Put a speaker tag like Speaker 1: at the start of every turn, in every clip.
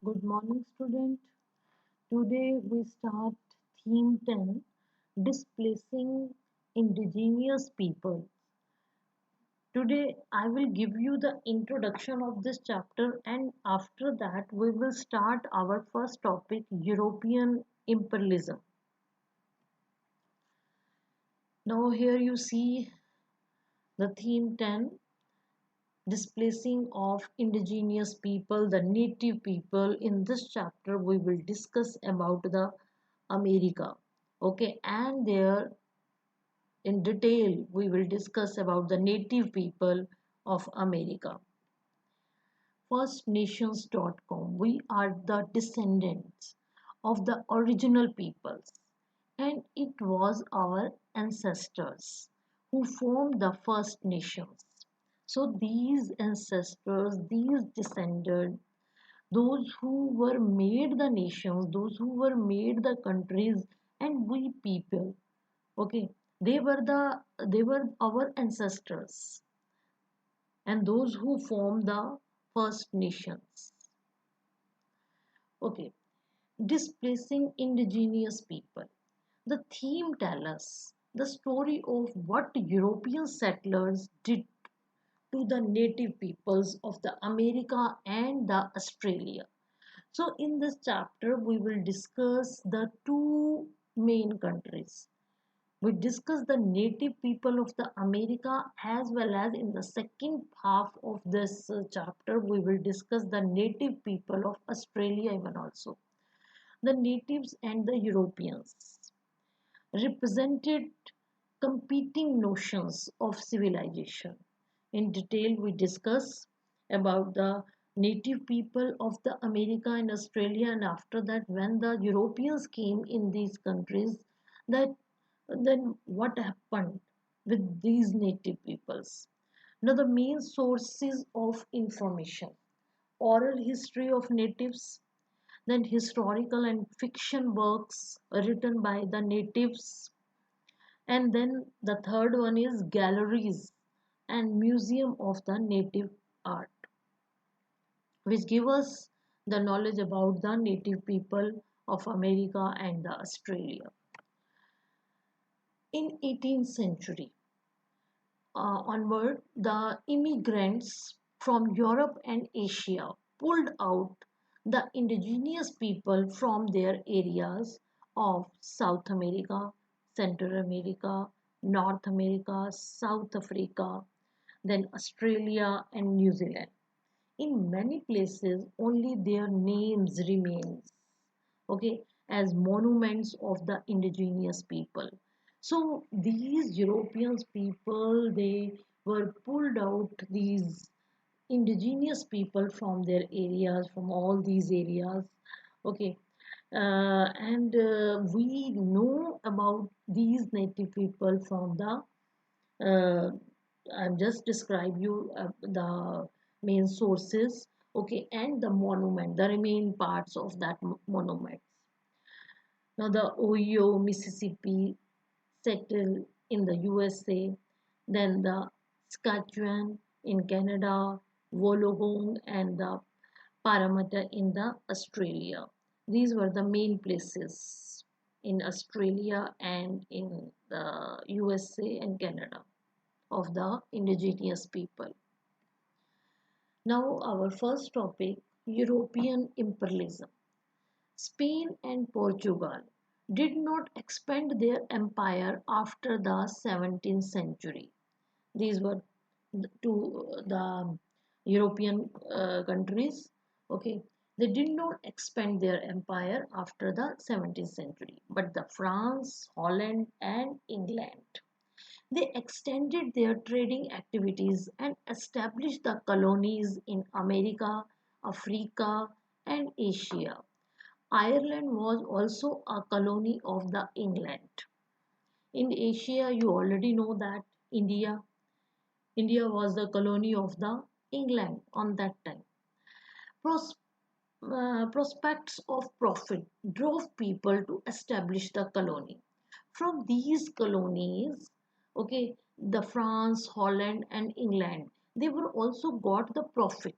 Speaker 1: Good morning, student. Today we start theme 10, displacing indigenous people. Today I will give you the introduction of this chapter, and after that we will start our first topic, European imperialism. Now here you see the theme 10, displacing of indigenous people, the native people. In this chapter we will discuss about the America, okay, and there in detail we will discuss about the native people of America. Firstnations.com, we are the descendants of the original peoples, and it was our ancestors who formed the First Nations. So these ancestors, these descendants, those who were made the nations, those who were made the countries, and we people, okay, they were our ancestors and those who formed the First Nations. Okay, displacing indigenous people. The theme tells us the story of what European settlers did to the native peoples of the America and the Australia. So in this chapter we will discuss the two main countries. We discuss the native people of the America, as well as in the second half of this chapter we will discuss the native people of Australia even also. The natives and the Europeans represented competing notions of civilization. In detail, we discuss about the native people of the America and Australia, and after that, when the Europeans came in these countries, that then what happened with these native peoples. Now, the main sources of information: oral history of natives, then historical and fiction works written by the natives, and then the third one is galleries and museum of the native art, which give us the knowledge about the native people of America and the Australia. In 18th century onward, the immigrants from Europe and Asia pulled out the indigenous people from their areas of South America, Central America, North America, South Africa, then Australia and New Zealand. In many places, only their names remains, okay, as monuments of the indigenous people. So these Europeans people, they were pulled out these indigenous people from their areas, from all these areas, okay, and we know about these native people from the uh, I've just described you the main sources, okay, and the monument, the remaining parts of that monument. Now, the Ohio, Mississippi settled in the USA, then the Saskatchewan in Canada, Wollongong and the Parramatta in the Australia. These were the main places in Australia and in the USA and Canada of the indigenous people. Now, our first topic, European imperialism. Spain and Portugal did not expand their empire after the 17th century. These were the European countries. Okay, they did not expand their empire after the 17th century, but the France, Holland, and England, they extended their trading activities and established the colonies in America, Africa, and Asia. Ireland was also a colony of the England. In Asia, you already know that India. India was the colony of the England on that time. Pros- Prospects of profit drove people to establish the colony. From these colonies, okay, the France, Holland, and England, they were also got the profit.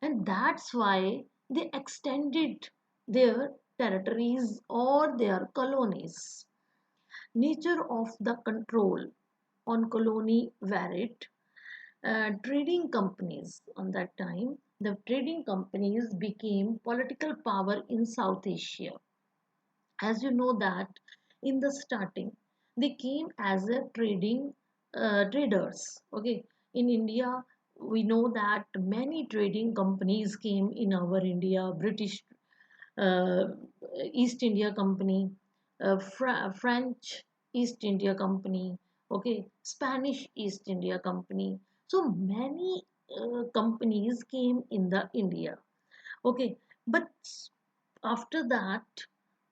Speaker 1: and that's why they extended their territories or their colonies. Nature of the control on colony varied. Trading companies on that time, the trading companies became political power in South Asia. As you know that in the starting, they came as a traders. Okay, in India, we know that many trading companies came in our India, British uh, East India Company, French East India Company, okay, Spanish East India Company. So many companies came in the India. Okay, but after that,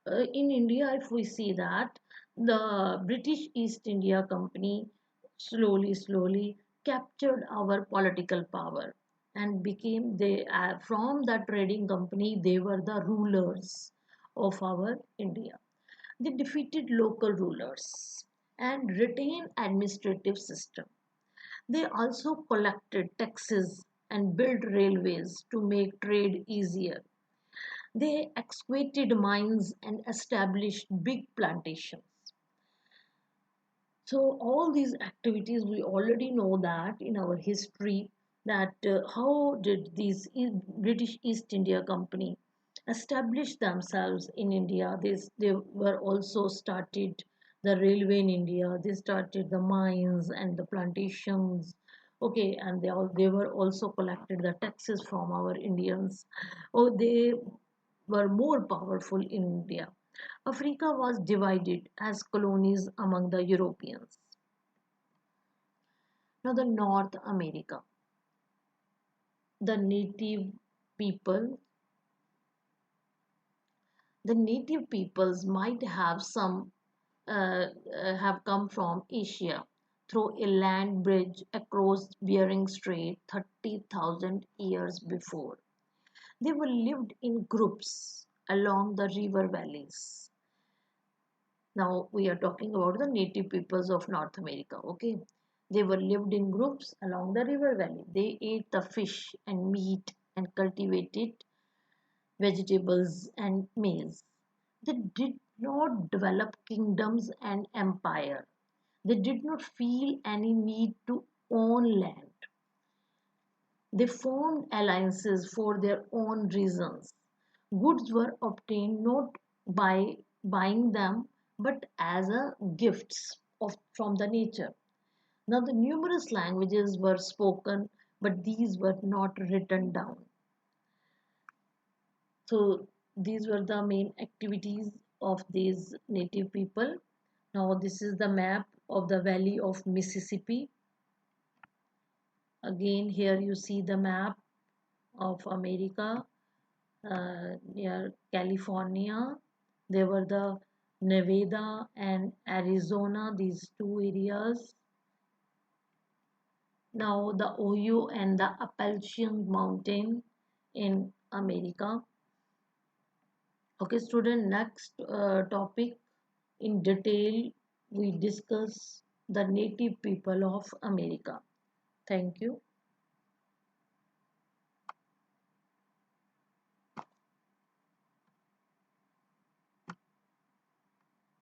Speaker 1: in India, if we see that the British East India Company slowly captured our political power and became they from the trading company they were the rulers of our India. They defeated local rulers and retained administrative system. They also collected taxes and built railways to make trade easier. They excavated mines and established big plantations. So all these activities we already know that in our history that how did these British East India Company establish themselves in India. They were also started the railway in India. They started the mines and the plantations. Okay, and they were also collected the taxes from our Indians. Oh, they were more powerful in India. Africa was divided as colonies among the Europeans. Now, the North America, the native people, the native peoples might have have come from Asia through a land bridge across Bering Strait 30,000 years before. They were lived in groups along the river valleys. Now we are talking about the native peoples of North America. Okay, they were lived in groups along the river valley. They ate the fish and meat and cultivated vegetables and maize. They did not develop kingdoms and empire. They did not feel any need to own land. They formed alliances for their own reasons. Goods were obtained not by buying them but as a gifts from the nature. Now the numerous languages were spoken but these were not written down. So these were the main activities of these native people. Now this is the map of the Valley of Mississippi. Again here you see the map of America near California. There were the Nevada and Arizona, these two areas. Now the Ohio and the Appalachian Mountain in America. Okay, student, next topic in detail we discuss the native people of America. Thank you.